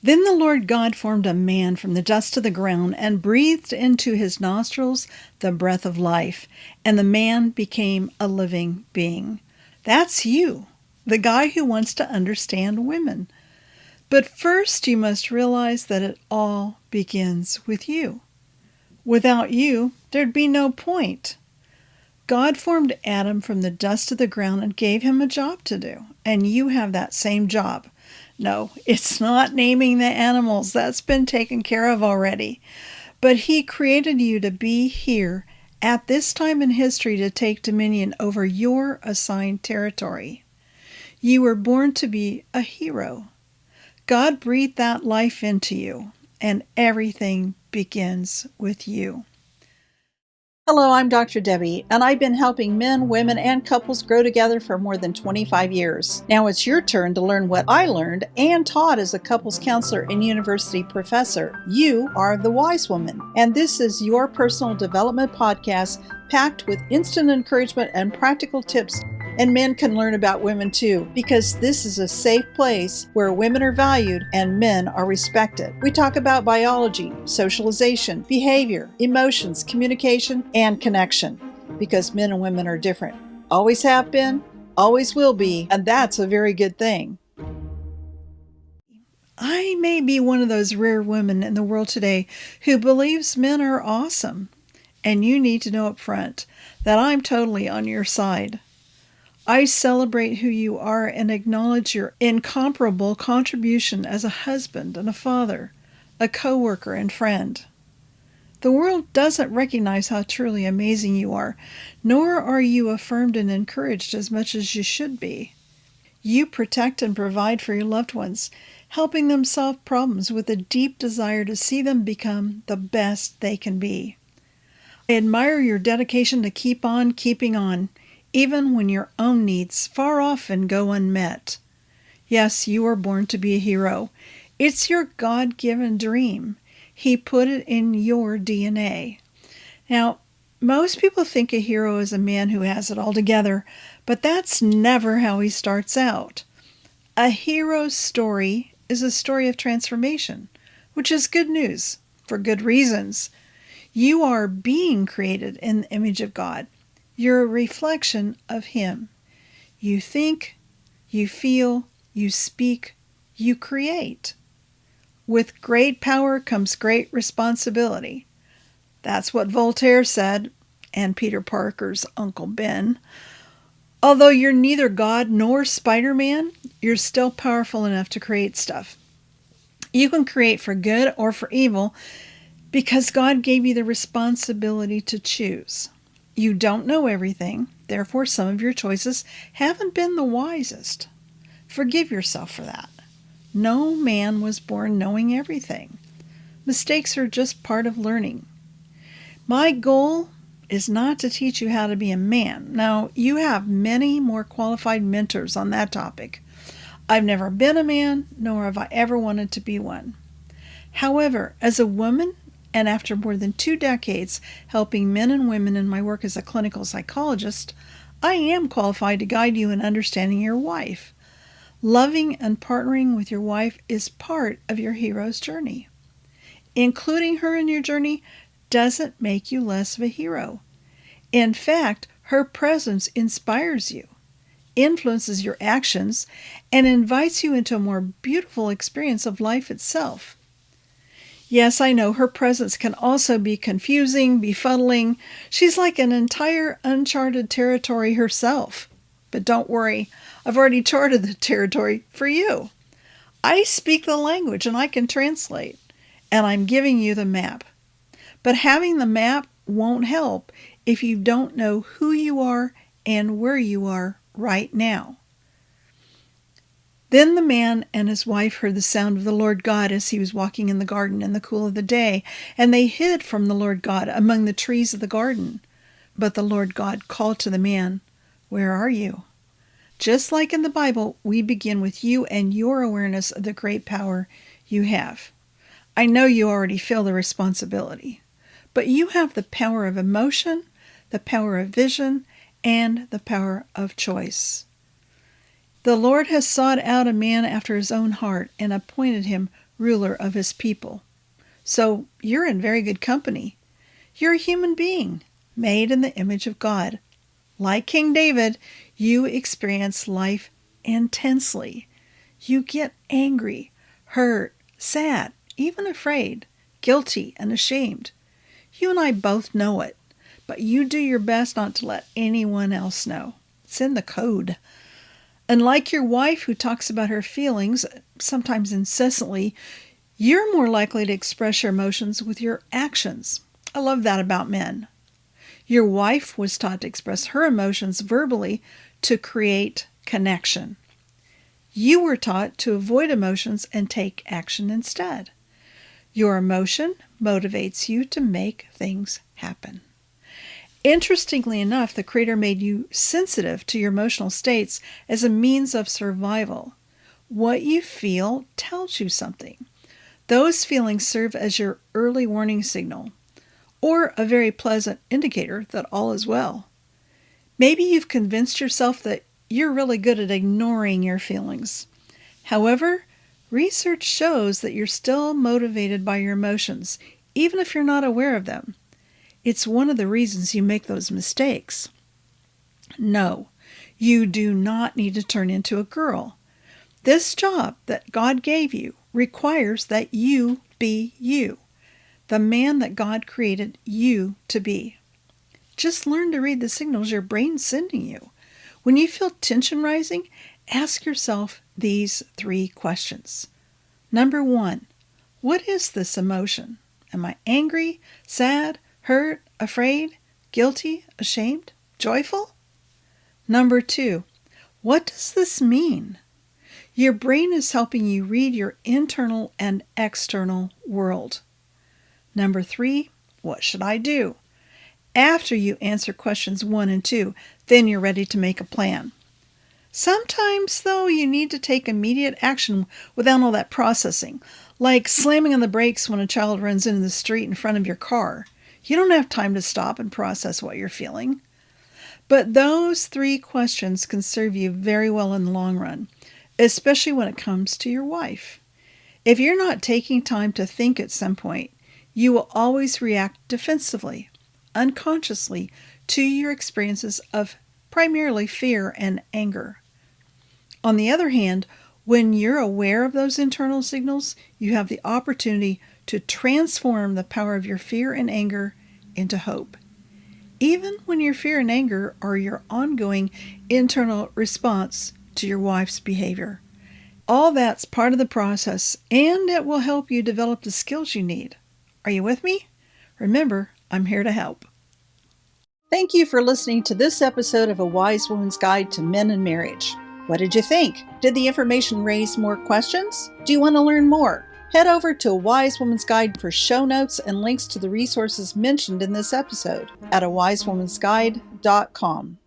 Then the Lord God formed a man from the dust of the ground and breathed into his nostrils the breath of life, and the man became a living being. That's you, the guy who wants to understand women. But first you must realize that it all begins with you. Without you, there'd be no point. God formed Adam from the dust of the ground and gave him a job to do, and you have that same job. No, it's not naming the animals. That's been taken care of already. But he created you to be here at this time in history to take dominion over your assigned territory. You were born to be a hero. God breathed that life into you, and everything begins with you. Hello, I'm Dr. Debi, and I've been helping men, women, and couples grow together for more than 25 years. Now it's your turn to learn what I learned and taught as a couples counselor and university professor. You are the wise woman, and this is your personal development podcast packed with instant encouragement and practical tips. And men can learn about women too, because this is a safe place where women are valued and men are respected. We talk about biology, socialization, behavior, emotions, communication, and connection, because men and women are different. Always have been, always will be, and that's a very good thing. I may be one of those rare women in the world today who believes men are awesome, and you need to know up front that I'm totally on your side. I celebrate who you are and acknowledge your incomparable contribution as a husband and a father, a coworker and friend. The world doesn't recognize how truly amazing you are, nor are you affirmed and encouraged as much as you should be. You protect and provide for your loved ones, helping them solve problems with a deep desire to see them become the best they can be. I admire your dedication to keep on keeping on, even when your own needs far often go unmet. Yes, you were born to be a hero. It's your God-given dream. He put it in your DNA. Now, most people think a hero is a man who has it all together, but that's never how he starts out. A hero's story is a story of transformation, which is good news for good reasons. You are being created in the image of God. You're a reflection of Him. You think, you feel, you speak, you create. With great power comes great responsibility. That's what Voltaire said, and Peter Parker's Uncle Ben. Although you're neither God nor Spider-Man, you're still powerful enough to create stuff. You can create for good or for evil because God gave you the responsibility to choose. You don't know everything, therefore some of your choices haven't been the wisest. Forgive yourself for that. No man was born knowing everything. Mistakes are just part of learning. My goal is not to teach you how to be a man. Now, you have many more qualified mentors on that topic. I've never been a man, nor have I ever wanted to be one. However, as a woman, and after more than 2 decades helping men and women in my work as a clinical psychologist, I am qualified to guide you in understanding your wife. Loving and partnering with your wife is part of your hero's journey. Including her in your journey doesn't make you less of a hero. In fact, her presence inspires you, influences your actions, and invites you into a more beautiful experience of life itself. Yes, I know her presence can also be confusing, befuddling. She's like an entire uncharted territory herself. But don't worry, I've already charted the territory for you. I speak the language and I can translate, and I'm giving you the map. But having the map won't help if you don't know who you are and where you are right now. Then the man and his wife heard the sound of the Lord God as he was walking in the garden in the cool of the day, and they hid from the Lord God among the trees of the garden. But the Lord God called to the man, "Where are you?" Just like in the Bible, we begin with you and your awareness of the great power you have. I know you already feel the responsibility, but you have the power of emotion, the power of vision, and the power of choice. The Lord has sought out a man after his own heart and appointed him ruler of his people. So you're in very good company. You're a human being, made in the image of God. Like King David, you experience life intensely. You get angry, hurt, sad, even afraid, guilty, and ashamed. You and I both know it, but you do your best not to let anyone else know. It's in the code. And like your wife who talks about her feelings, sometimes incessantly, you're more likely to express your emotions with your actions. I love that about men. Your wife was taught to express her emotions verbally to create connection. You were taught to avoid emotions and take action instead. Your emotion motivates you to make things happen. Interestingly enough, the Creator made you sensitive to your emotional states as a means of survival. What you feel tells you something. Those feelings serve as your early warning signal, or a very pleasant indicator that all is well. Maybe you've convinced yourself that you're really good at ignoring your feelings. However, research shows that you're still motivated by your emotions, even if you're not aware of them. It's one of the reasons you make those mistakes. No, you do not need to turn into a girl. This job that God gave you requires that you be you, the man that God created you to be. Just learn to read the signals your brain's sending you. When you feel tension rising, ask yourself these 3 questions. Number 1, what is this emotion? Am I angry, sad, hurt, afraid, guilty, ashamed, joyful? Number 2, what does this mean? Your brain is helping you read your internal and external world. Number 3, what should I do? After you answer questions 1 and 2, then you're ready to make a plan. Sometimes, though, you need to take immediate action without all that processing, like slamming on the brakes when a child runs into the street in front of your car. You don't have time to stop and process what you're feeling. But those 3 questions can serve you very well in the long run, especially when it comes to your wife. If you're not taking time to think at some point, you will always react defensively, unconsciously, to your experiences of primarily fear and anger. On the other hand, when you're aware of those internal signals, you have the opportunity to transform the power of your fear and anger into hope. Even when your fear and anger are your ongoing internal response to your wife's behavior. All that's part of the process, and it will help you develop the skills you need. Are you with me? Remember, I'm here to help. Thank you for listening to this episode of A Wise Woman's Guide to Men and Marriage. What did you think? Did the information raise more questions? Do you want to learn more? Head over to A Wise Woman's Guide for show notes and links to the resources mentioned in this episode at awisewomansguide.com.